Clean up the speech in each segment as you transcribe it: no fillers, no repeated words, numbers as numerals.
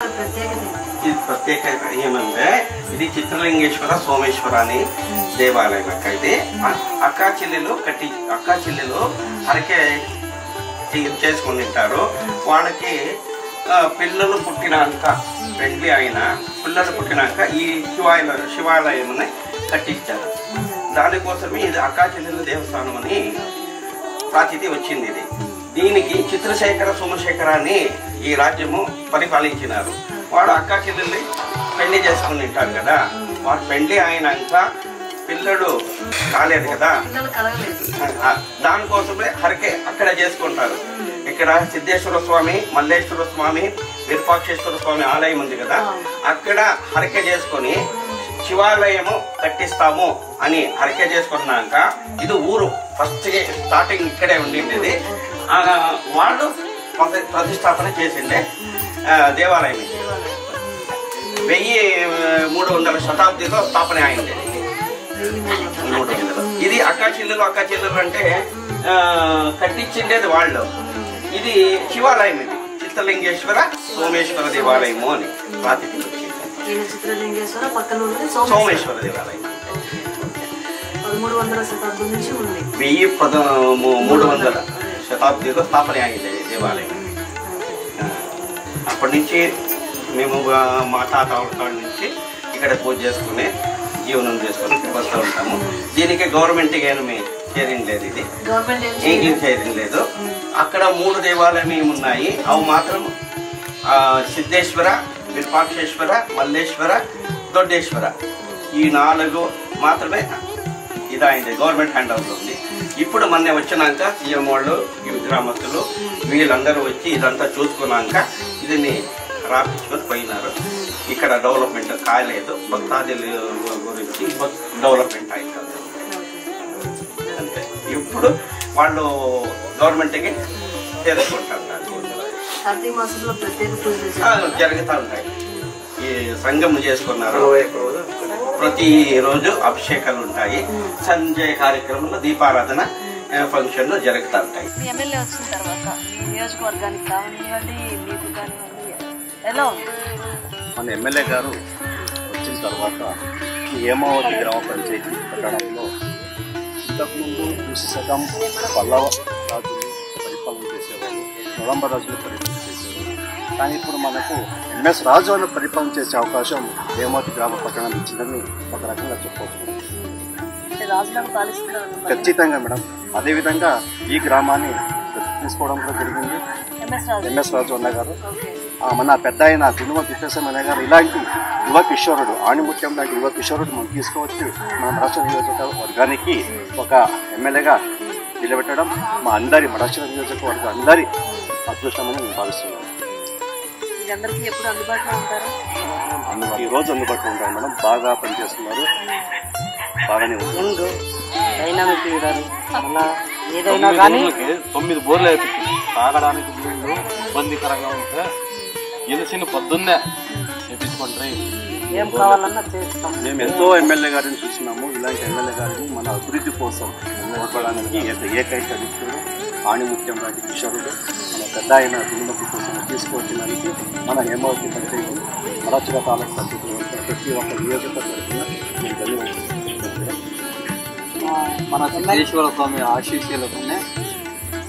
ఇది ప్రత్యేకత ఏమంటే ఇది చిత్రలింగేశ్వర సోమేశ్వర అని దేవాలయం. అయితే అక్కా చెల్లెలు హరకే చేసుకుని తింటారు. వాళ్ళకి పిల్లలు పుట్టినాక పెళ్లి అయిన పిల్లలు పుట్టినాక ఈ శివాలయం కట్టించారు. దానికోసమే ఇది అక్కా చెల్లెల దేవస్థానం అని ప్రాచితి వచ్చింది. దీనికి చిత్రశేఖర సోమశేఖర అని ఈ రాజ్యము పరిపాలించినారు. వాడు అక్కా చెల్లెల్ని పెళ్లి చేసుకుని ఉంటారు కదా, వాడు పెళ్లి అయినాక పిల్లడు కాలేదు కదా, దానికోసమే హరకే అక్కడ చేసుకుంటారు. ఇక్కడ సిద్ధేశ్వర స్వామి, మల్లేశ్వర స్వామి, విరూపాక్షేశ్వర స్వామి ఆలయం ఉంది కదా, అక్కడ హరకే చేసుకొని శివాలయము కట్టిస్తాము అని హరకే చేసుకున్నాక ఇది ఊరు ఫస్ట్ స్టార్టింగ్ ఇక్కడే ఉండింది. వాళ్ళు ప్రతిష్టాపన చేసిండే దేవాలయం 1300 శతాబ్దిలో స్థాపన అయింది. ఇది అక్కా చెల్లెలు అంటే కట్టించిండేది వాళ్ళు. ఇది శివాలయం, ఇది చిత్రలింగేశ్వర సోమేశ్వర దేవాలయము అని ప్రాతిథ్యం వచ్చింది. సోమేశ్వర దేవాలయం 1300 శతాబ్దం నుంచి ఉంది. 1300 శతాబ్దిలో స్థాపన అయింది దేవాలయం. అప్పటి నుంచి మేము మా తాత వాళ్ళ నుంచి ఇక్కడ పూజ చేసుకుని జీవనం చేసుకుని వస్తూ ఉంటాము. దీనికి గవర్నమెంట్ ఏమి చేరింగ్ లేదు, ఇది ఏం చేరింగ్ లేదు. అక్కడ 3 దేవాలయం ఉన్నాయి. అవి మాత్రం సిద్ధేశ్వర, విరూపాక్షేశ్వర, మల్లేశ్వర, దొడ్డేశ్వర, ఈ 4 మాత్రమే ఇదైంది, గవర్నమెంట్ హ్యాండ్ ఓవర్లో ఉంది. ఇప్పుడు మొన్న వచ్చినాక సీఎం వాళ్ళు, గ్రామస్తులు వీళ్ళందరూ వచ్చి ఇదంతా చూసుకున్నాక దీన్ని రాపించుకొని పోయినారు. ఇక్కడ డెవలప్మెంట్ కాలేదు, భక్తాదుల గురించి డెవలప్మెంట్ అవుతుంది అంతే. ఇప్పుడు వాళ్ళు గవర్నమెంట్కి చేసుకుంటారు, జరుగుతూ ఉంటాయి. ఈ సంఘం చేసుకున్నారు, ప్రతి రోజు అభిషేకాలు ఉంటాయి, సంజయ్ కార్యక్రమంలో దీపారాధన ఫంక్షన్లు జరుగుతూ ఉంటాయి. ఎమ్మెల్యే వచ్చిన తర్వాత మీ నియోజకవర్గానికి కానివ్వండి, మీకు కానివ్వండి ఎలా ఉంది? మన ఎమ్మెల్యే గారు వచ్చిన తర్వాత హేమావతి గ్రామ పంచాయతీ కట్టడంలో ఇంతకుముందు శకం పల్లవ రాజులు పరిపాలన చేసేవాళ్ళు, నవంబ రాజులు పరిపాలన చేసేవాళ్ళు. కానీ ఇప్పుడు మనకు ఎంఎస్ రాజు అని పరిపాలన చేసే అవకాశం హేమావతి గ్రామ పట్టణం ఇచ్చిందని ఒక రకంగా చెప్పవచ్చు. ఖచ్చితంగా మేడం. అదేవిధంగా ఈ గ్రామాన్ని తీసుకోవడం కూడా జరిగింది ఎంఎస్ రాజు అన్న గారు. మన పెద్ద ఆయన దునుమ తిప్పేశం అన్న గారు ఇలాంటి యువ కిషోరుడు, ఆణిముత్యం లాంటి యువ కిషోరుడు మనం తీసుకువచ్చి మన రాష్ట్ర నియోజకవర్గానికి ఒక ఎమ్మెల్యేగా నిలబెట్టడం మా రాష్ట్ర నియోజకవర్గ అందరి అదృష్టమని నేను భావిస్తున్నాను. ఈ రోజు అందుబాటులో ఉంటారు మేడం. బాగా పనిచేస్తున్నారు, బాగానే ఉంది. ఏదైనా కానీ 9 బోర్లు అయిపోయింది. తాగడానికి నీళ్లు ఇబ్బందికరంగా ఉంటే ఎలిసిన పొద్దున్నే వేయించుకుంటారు. ఏం కావాలన్నా చేస్తాం. మేము ఎంతో ఎమ్మెల్యే గారిని చూసినాము. ఇలాంటి ఎమ్మెల్యే గారిని మన అభివృద్ధి కోసం నిలబడడానికి ఏకైక వ్యక్తుడు ఆణిముత్యం లాంటి కిషోరుడు మన పెద్ద అయిన దుర్మతి కోసం తీసుకొచ్చడానికి మన హేమావతి పంచాయతీ మరాచుల తాలూకు సభ్యులు ప్రతి ఒక్క నియోజకవర్గం మేము ధన్యవాదాలు. మన సిద్ధేశ్వర స్వామి ఆశీస్సులతోనే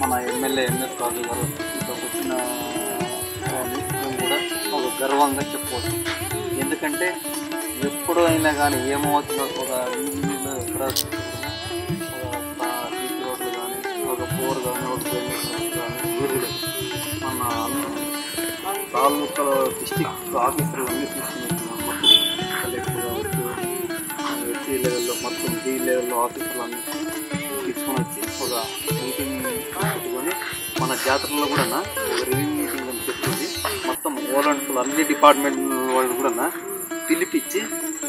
మన ఎమ్మెల్యే ఎంఎస్ రాజు గారు ఇక్కడికి వచ్చిన మేము కూడా ఒక గర్వంగా చెప్పుకోవచ్చు. ఎందుకంటే ఎప్పుడు అయినా కానీ హేమావతిలో ఒక వీధిలో ఎక్కడ ఒక బీచ్ రోడ్లు కానీ, ఒక బోర్ కానీ, ఒక కానీ ఊరులు మన తాలూకాలో డిస్టిక్ ఆఫీసులు అన్నీ తీసుకుని మొత్తం కలెక్టర్ కావచ్చు, ఎస్సీ లెవెల్లో మొత్తం డి లెవెల్లో ఆఫీసులు అన్నీ తీసుకొని వచ్చి ఒక మీటింగ్ పెట్టుకొని మన జాతరలో కూడా ఒక రివ్యూ మీటింగ్ అని చెప్తుంది. మొత్తం వాలంటీర్లు అన్ని డిపార్ట్మెంట్ వాళ్ళు కూడా పిలిపించి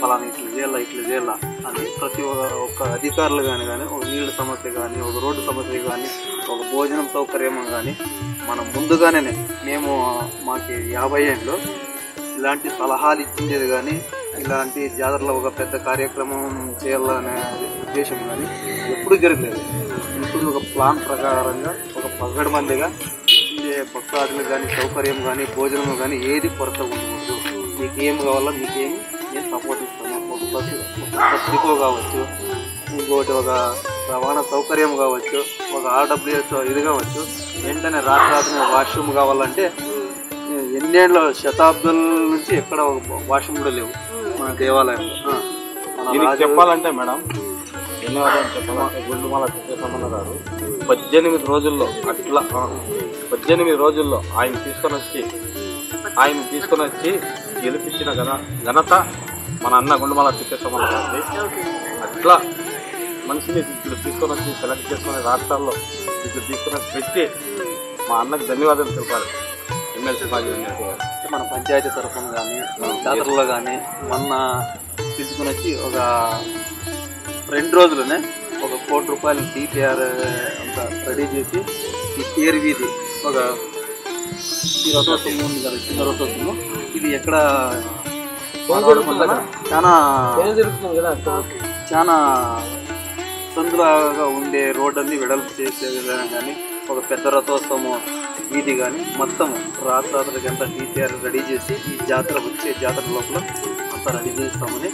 ఫలానా ఇట్లా చేయాలా అని ప్రతి ఒక్క అధికారులు కానీ ఒక నీళ్ళ సమస్య కానీ, ఒక రోడ్డు సమస్య కానీ, ఒక భోజనం సౌకర్యం కానీ మనం ముందుగానే మేము మాకు 50 ఏళ్ళు ఇలాంటి సలహాలు ఇచ్చిండేది కానీ, ఇలాంటి జాతరలో ఒక పెద్ద కార్యక్రమం చేయాలనే ఉద్దేశం కానీ ఎప్పుడూ జరగలేదు. ఇప్పుడు ఒక ప్లాన్ ప్రకారంగా ఒక పగడబందిగా వచ్చే భక్తాదులు కానీ సౌకర్యం కానీ భోజనం కానీ ఏది కొరత ఉండకూడదు. మీకు ఏం కావాలో మీకేమి నేను సపోర్ట్ ఇస్తాను. ఒక బస్ డిపో కావచ్చు, ఇంకోటి ఒక రవాణా సౌకర్యం కావచ్చు, ఒక RWS ఇది కావచ్చు. వెంటనే రాత్రి వాష్రూమ్ కావాలంటే ఎన్నేళ్ళ శతాబ్దాల నుంచి ఎక్కడ వాష్రూమ్ కూడా లేవు మన దేవాలయంలో. చెప్పాలంటే మేడం ధన్యవాదాలు చెప్పాలంటే గుండుమాల తిప్పేసమన్న గారు 18 రోజుల్లో అట్లా 18 రోజుల్లో ఆయన తీసుకొని వచ్చి గెలిపించిన ఘనత మన అన్న గుండుమాల తిప్పేసమన్న గారిది. అట్లా మనిషిని ఇప్పుడు తీసుకొని వచ్చి సెలెక్ట్ చేసుకునే రాష్ట్రాల్లో ఇప్పుడు తీసుకుని పెట్టి మా అన్నకు ధన్యవాదాలు తెలిపాలి ఎమ్మెల్సీ మాజీ మన పంచాయతీ తరఫున కానీ జాతరలో కానీ మొన్న తీసుకుని వచ్చి ఒక 2 రోజులనే ఒక 1 కోటి రూపాయలు DPR అంతా రెడీ చేసి ఈ తేరు వీధి ఒక ఈ రథోత్సవం ఉంది కదా, చిన్న రథోత్సవం. ఇది ఎక్కడ చాలా సందులాగా ఉండే రోడ్డన్ని వెడల్పు చేసే విధానం కానీ ఒక పెద్ద రథోత్సవం వీధి కానీ మొత్తం రాత్రికి అంతా DPR రెడీ చేసి ఈ జాతర వచ్చే జాతర లోపల అంతా రెడీ చేస్తామని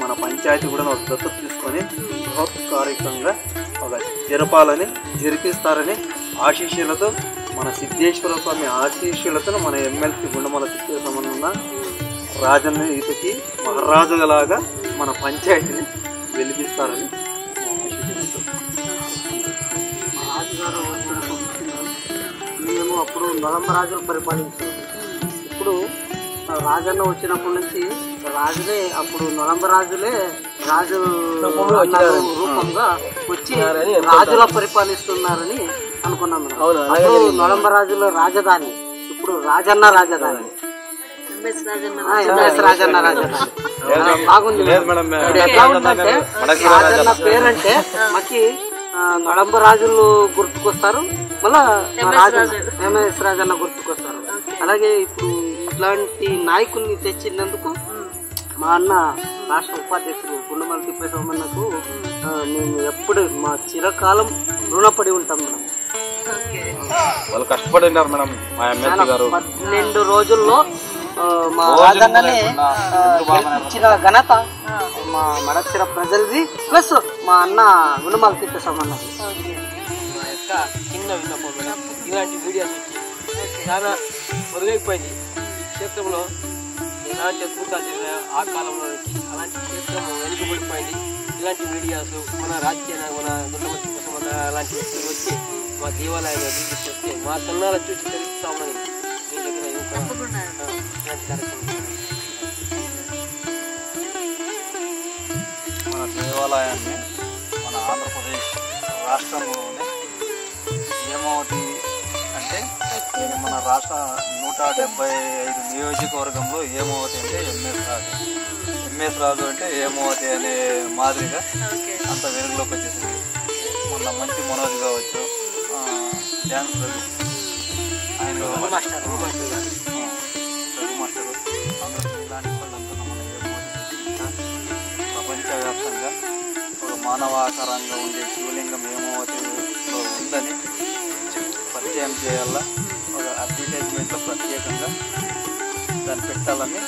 మన పంచాయతీ కూడా ఒక దత్తత తీసుకొని బృహత్కారికంగా ఒక జరిపిస్తారని ఆశీస్సులతో మన సిద్ధేశ్వర స్వామి ఆశీస్సులతో మన ఎమ్మెల్సీ గుండుమాల తిప్పేసమన్న రాజన్న ఇతకి మహారాజులాగా మన పంచాయతీని వెలిపిస్తారని రాజుగారు మేము అప్పుడు నలంబరాజులు పరిపాలించాము. ఇప్పుడు రాజన్న వచ్చినప్పటి నుంచి రాజులే అప్పుడు నలంబరాజులే రాజు రూపంగా వచ్చి రాజుల పరిపాలిస్తున్నారని అనుకున్నాం. అప్పుడు నలంబరాజుల రాజధాని, ఇప్పుడు రాజన్న రాజధాని, ఎంఎస్ రాజన్న రాజధాని. బాగుంది. ఎట్లా ఉందంటే రాజన్న పేరంటే మాకి నలంబరాజులు గుర్తుకొస్తారు, మళ్ళా ఎంఎస్ రాజన్న గుర్తుకొస్తారు. అలాగే ఇప్పుడు ఇట్లాంటి నాయకుల్ని తెచ్చినందుకు మా అన్న రాష్ట్ర ఉపాధ్యక్షుడు గుండుమాల తిప్పేసమన్నకు మేము ఎప్పుడు మా చిరకాలం రుణపడి ఉంటాం మేడం. వాళ్ళు కష్టపడినారు మేడం. మా ఎమ్మెల్సీ గారు 12 రోజుల్లో మా రాజన్ననే ఇచ్చిన ఘనత మా మడచిర ప్రజలది, ప్లస్ మా అన్న గుండుమాల తిప్పేసమన్నది. మా యొక్క చిన్న విన్నపం మేడం, ఇలాంటి వీడియోస్ వచ్చి చాలా మెరుగైపోయింది. క్షేత్రంలో ఎలాంటి అద్భుతాలు జరిగాయో ఆ కాలంలో నుంచి అలాంటి క్షేత్రం వెనుకబడిపోయింది. ఇలాంటి వీడియోస్ మన రాజకీయ మన గుండుమాల తిప్పేసమన్న అలాంటి వ్యక్తులు వచ్చి మా దేవాలయాన్ని అభివృద్ధి చేస్తే మా కన్నాల చూసి తెలుస్తామని మీ దగ్గర ఇలాంటి కార్యక్రమం. మన దేవాలయాన్ని మన ఆంధ్రప్రదేశ్ రాష్ట్రంలోనే హేమావతి అంటే మన రాష్ట్ర 175 నియోజకవర్గంలో హేమావతి అంటే ఎంఎస్ రాజు అంటే హేమావతి అనే మాదిరిగా అంత వెలుగులోకి వచ్చేసింది. మొన్న మంచి మనోజ్ కావచ్చు, డ్యాన్స్ రవి, ఆయన రఘు మాస్టర్ అందరూ ఇలాంటి వాళ్ళంతా మన హేమావతి ప్రపంచవ్యాప్తంగా ఒక మానవాకారంగా ఉండే శివలింగం హేమావతిలో ఉందని పరిచయం చేయాల, ఒక అడ్వర్టైజ్మెంట్లో ప్రత్యేకంగా దాన్ని పెట్టాలని